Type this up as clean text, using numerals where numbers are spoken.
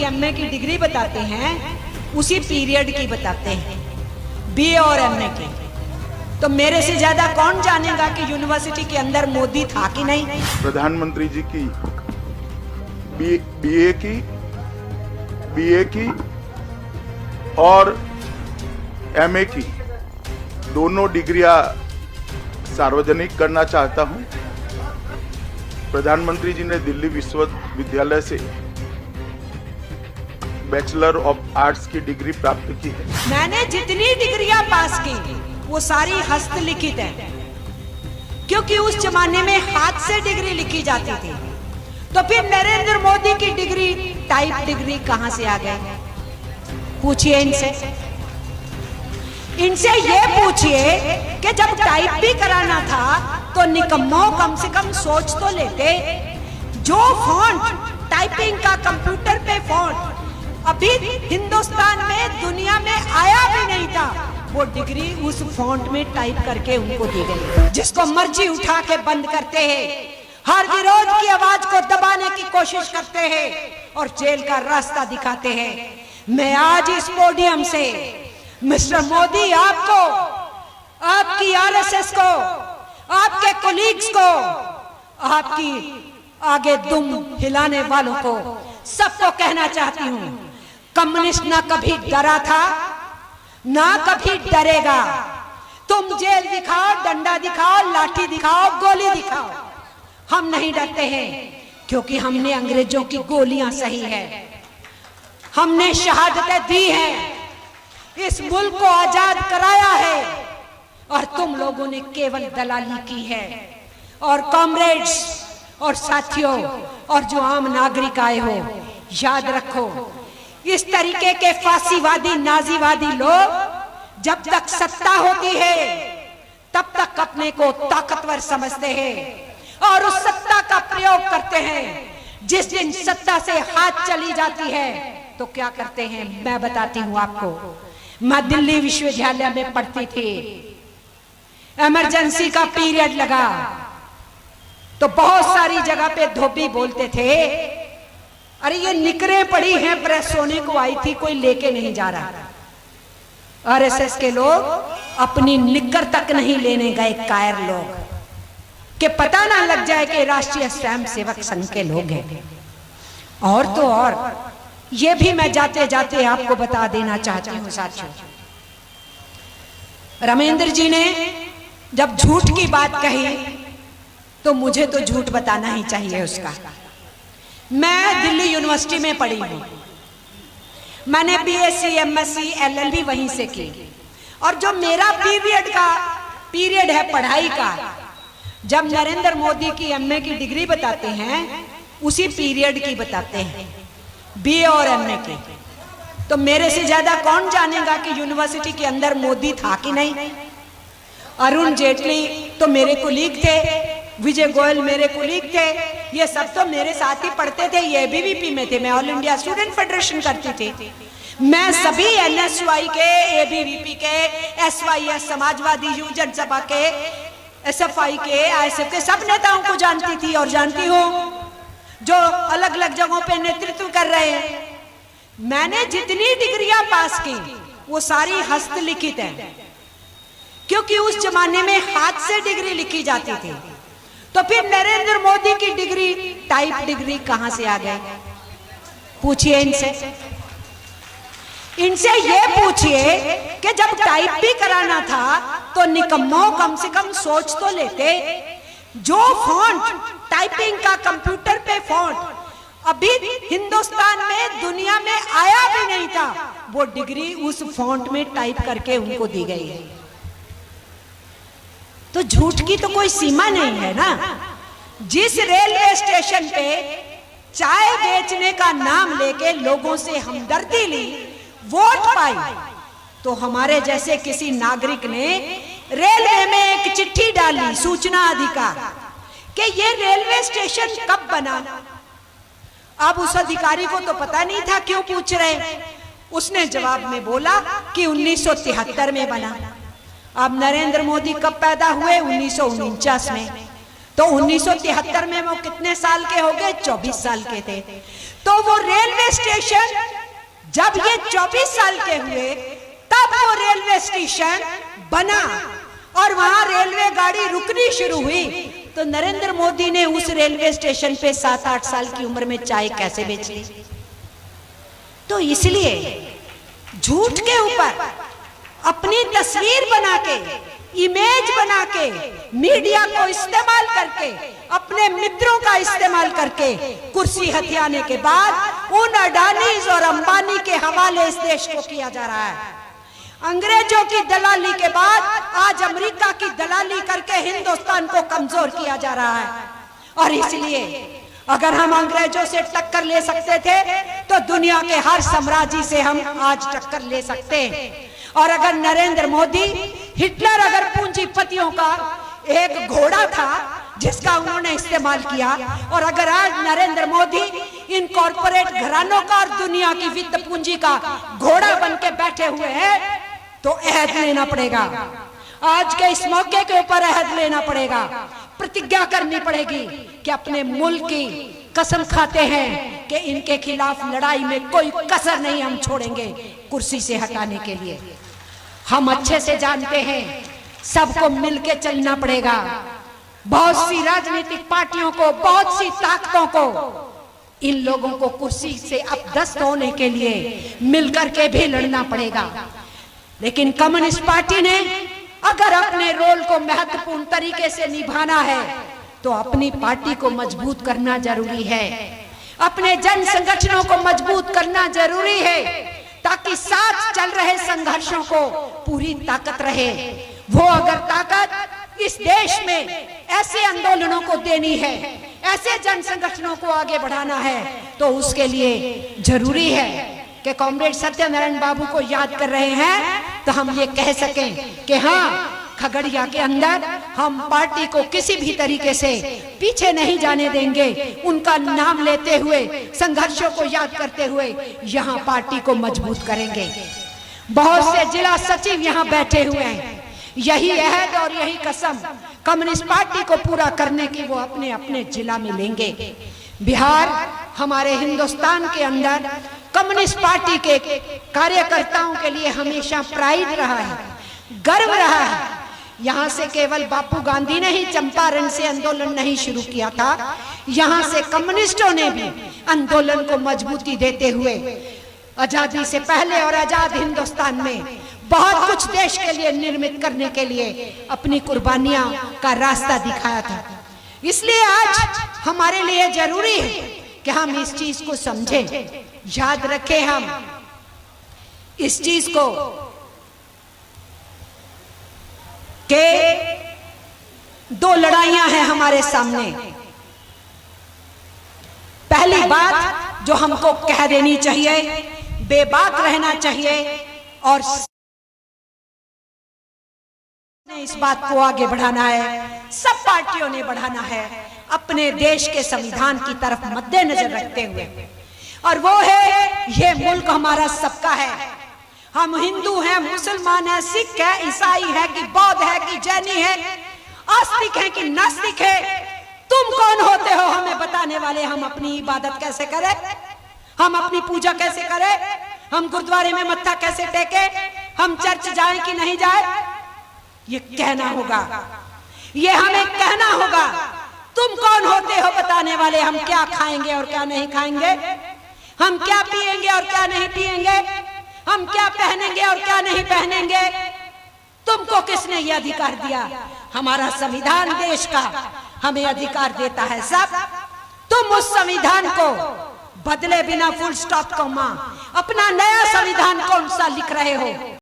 MA की degree बताते हैं उसी पीरियड की बताते हैं, बीए और एमए की। तो मेरे से ज्यादा कौन जानेगा कि यूनिवर्सिटी के अंदर मोदी था कि नहीं। प्रधानमंत्री जी की बीए की और एमए की दोनों डिग्रियां सार्वजनिक करना चाहता हूं। प्रधानमंत्री जी ने दिल्ली विश्वविद्यालय से बैचलर ऑफ आर्ट्स की डिग्री प्राप्त की है। मैंने जितनी डिग्रियां पास की वो सारी हस्तलिखित है, क्योंकि उस जमाने में हाथ से डिग्री लिखी जाती थी। तो फिर नरेंद्र मोदी की डिग्री टाइप डिग्री कहां से आ गई? पूछिए इनसे ये पूछिए कि जब टाइप भी कराना था तो निकम्मो कम से कम सोच तो लेते। जो फॉन्ट टाइपिंग का कंप्यूटर पे फॉन्ट अभी हिंदुस्तान में दुनिया में आया भी नहीं था, वो डिग्री उस फॉन्ट में टाइप करके उनको दी गई। जिसको मर्जी उठा के बंद करते हैं, हर विरोध की आवाज को दबाने की कोशिश करते हैं और जेल का रास्ता दिखाते हैं। मैं आज इस पोडियम से मिस्टर मोदी आपको, आपकी आरएसएस को, आपके कोलीग्स को, आपकी आगे दुम हिलाने वालों को, सबको कहना चाहती हूं, कम्युनिस्ट ना कभी डरा था ना कभी डरेगा। तुम जेल दिखाओ, डंडा दिखाओ, लाठी दिखाओ, गोली दिखाओ, हम नहीं डरते हैं, क्योंकि हमने अंग्रेजों की गोलियां सही है, हमने शहादतें दी हैं, इस मुल्क को आजाद कराया है, और तुम लोगों ने केवल दलाली की है। और कॉमरेड्स और साथियों और जो आम नागरिक आए हो, याद रखो, इस तरीके के फांसीवादी नाजीवादी लोग जब तक सत्ता होती है तब तक अपने को ताकतवर समझते हैं और उस सत्ता का प्रयोग करते हैं। जिस दिन सत्ता से हाथ चली जाती है तो क्या करते हैं, मैं बताती हूं आपको। मैं दिल्ली विश्वविद्यालय में पढ़ती थी, इमरजेंसी का पीरियड लगा तो बहुत सारी जगह पे धोबी बोलते थे, अरे ये निकरें पड़ी हैं, प्रेस होने को आई थी, कोई लेके नहीं जा रहा। आरएसएस के लोग अपनी निकर तक नहीं लेने गए, कायर लोग, कि पता ना लग जाए कि राष्ट्रीय स्वयं सेवक संघ के लोग हैं। और तो और ये भी मैं जाते जाते आपको बता देना चाहती हूँ साथियों, रामेंद्र जी ने जब झूठ की बात कही तो मुझे तो झूठ बताना ही चाहिए उसका। मैं दिल्ली यूनिवर्सिटी में पढ़ी हूँ, मैंने बीएससी एमएससी एलएलबी वहीं से की, और जो मेरा पीरियड है पढ़ाई का, जब नरेंद्र मोदी की एमए की डिग्री बताते हैं उसी पीरियड की बताते हैं, बीए और एमए की। तो मेरे से ज्यादा कौन जानेगा कि यूनिवर्सिटी के अंदर मोदी था कि नहीं। अरुण जेटली तो मेरे कुलीग थे, विजय गोयल मेरे कुलीग थे, ये सब तो मेरे साथ ही पढ़ते थे, ये एबीवीपी में थे, मैं ऑल इंडिया स्टूडेंट फेडरेशन करती थी। मैं सभी एनएसवाई के, एबीवीपी के, एसवाईएस समाजवादी युवजन सभा के, एसएफआई के, आईएसएफ के सब नेताओं को जानती थी और जानती हूँ जो अलग अलग जगहों पे नेतृत्व कर रहे हैं। मैंने जितनी डिग्रियां पास की वो सारी हस्तलिखित है, क्योंकि उस जमाने में हाथ से डिग्री लिखी जाती थी। तो फिर नरेंद्र मोदी की डिग्री टाइप डिग्री कहां से आ गई? पूछिए इनसे ये पूछिए कि जब टाइप भी कराना था तो निकम्मो कम से कम सोच तो लेते। जो फॉन्ट टाइपिंग का कंप्यूटर पे फॉन्ट अभी हिंदुस्तान में दुनिया में आया भी नहीं था, वो डिग्री उस फॉन्ट में टाइप करके उनको दी गई है। तो झूठ की तो कोई सीमा नहीं है ना। जिस रेलवे स्टेशन पे चाय बेचने का नाम लेके लोगों से हमदर्दी ली, वोट पाई, तो हमारे जैसे किसी नागरिक ने रेलवे में एक चिट्ठी डाली, सूचना अधिकार, कि ये रेलवे स्टेशन कब बना। अब उस अधिकारी को तो पता नहीं था क्यों पूछ रहे, उसने जवाब में बोला कि 1973 में बना। अब नरेंद्र मोदी कब पैदा हुए? 1949 में। तो 1973 में वो कितने साल के हो गए? 24 साल के थे। तो वो रेलवे स्टेशन जब ये 24 साल के हुए तब वो रेलवे स्टेशन बना और वहां रेलवे गाड़ी रुकनी शुरू हुई। तो नरेंद्र मोदी ने उस रेलवे स्टेशन पे 7-8 साल की उम्र में चाय कैसे बेच ली? तो इसलिए झूठ के ऊपर अपनी तस्वीर बना के, इमेज बना के, मीडिया को इस्तेमाल करके, अपने मित्रों का इस्तेमाल करके कुर्सी हथियाने के बाद उन अडानीज और अंबानी के हवाले इस देश को किया जा रहा है। अंग्रेजों की दलाली के बाद आज अमेरिका की दलाली करके हिंदुस्तान को कमजोर किया जा रहा है। और इसलिए अगर हम अंग्रेजों से टक्कर ले सकते थे तो दुनिया के हर साम्राज्य से हम आज टक्कर ले सकते हैं। और अगर नरेंद्र मोदी, हिटलर अगर पूंजीपतियों का एक घोड़ा था जिसका उन्होंने इस्तेमाल किया, और अगर आज नरेंद्र मोदी इन कॉरपोरेट घरानों का और दुनिया की वित्त पूंजी का घोड़ा बन के बैठे हुए हैं, तो अहद लेना पड़ेगा। आज के इस मौके के ऊपर अहद लेना पड़ेगा, प्रतिज्ञा करनी पड़ेगी कि अपने मुल्क की कसम खाते हैं कि इनके खिलाफ लड़ाई में कोई कसर नहीं हम छोड़ेंगे कुर्सी से हटाने के लिए। हम अच्छे से जानते हैं सबको मिलके चलना पड़ेगा। बहुत सी राजनीतिक पार्टियों को, बहुत सी ताकतों को, इन लोगों को कुर्सी से अपदस्थ होने के लिए मिलकर के भी लड़ना पड़ेगा। लेकिन कम्युनिस्ट पार्टी ने अगर अपने रोल को महत्वपूर्ण तरीके से निभाना है तो अपनी पार्टी को मजबूत करना जरूरी है, अपने जन संगठनों को मजबूत करना जरूरी है, ताकि साथ चल रहे संघर्षों को पूरी ताकत रहे। वो अगर ताकत इस देश में ऐसे आंदोलनों को देनी है, ऐसे जन संगठनों को आगे बढ़ाना है, तो उसके लिए जरूरी है कि कॉमरेड सत्यनारायण बाबू को याद कर रहे हैं तो हम ये कह सकें कि हाँ, खगड़िया के अंदर हम पार्टी को किसी भी तरीके से पीछे नहीं जाने देंगे। उनका नाम लेते हुए, संघर्षों को याद करते हुए यहाँ पार्टी को मजबूत करेंगे। बहुत से जिला सचिव यहाँ बैठे हुए हैं, यही अहद और यही कसम कम्युनिस्ट पार्टी को पूरा करने की वो अपने अपने जिला में लेंगे। बिहार हमारे हिंदुस्तान के अंदर कम्युनिस्ट पार्टी के कार्यकर्ताओं के लिए हमेशा प्राइड रहा है, गर्व रहा है। यहाँ से केवल बापू गांधी ने ही चंपारण से आंदोलन नहीं शुरू किया था, यहाँ से कम्युनिस्टों ने भी आंदोलन को मजबूती देते हुए आजादी से पहले और आजाद हिंदुस्तान में बहुत कुछ देश के लिए निर्मित करने के लिए अपनी कुर्बानियां का रास्ता दिखाया था। इसलिए आज हमारे लिए जरूरी है कि हम इस चीज को समझें, याद रखें हम इस चीज को कि दो लड़ाइयां हैं हमारे सामने। पहली बात जो हमको कह देनी चाहिए, बेबाक रहना चाहिए और इस बात को आगे बढ़ाना है, सब पार्टियों ने बढ़ाना है अपने देश के संविधान की तरफ मद्देनजर रखते हुए। और वो है, ये मुल्क हमारा सबका है। हम हिंदू हैं, मुसलमान हैं, सिख है, ईसाई है कि बौद्ध है कि जैनी है, आस्तिक है कि नास्तिक है, तुम कौन होते हो हमें बताने वाले? हम अपनी इबादत कैसे करें, हम अपनी पूजा कैसे करें, हम गुरुद्वारे में मत्था कैसे टेके, हम चर्च जाएं कि नहीं जाए, ये कहना होगा, ये हमें कहना होगा। तुम कौन होते हो बताने वाले? हम क्या खाएंगे और क्या नहीं खाएंगे, हम क्या पिएंगे और क्या नहीं पिएंगे, हम क्या पहनेंगे और क्या नहीं पहनेंगे, तुमको किसने ये अधिकार दिया? हमारा संविधान देश का हमें अधिकार देता है सब। तुम उस संविधान को बदले बिना फुल स्टॉप कॉमा अपना नया संविधान कौन सा लिख रहे हो?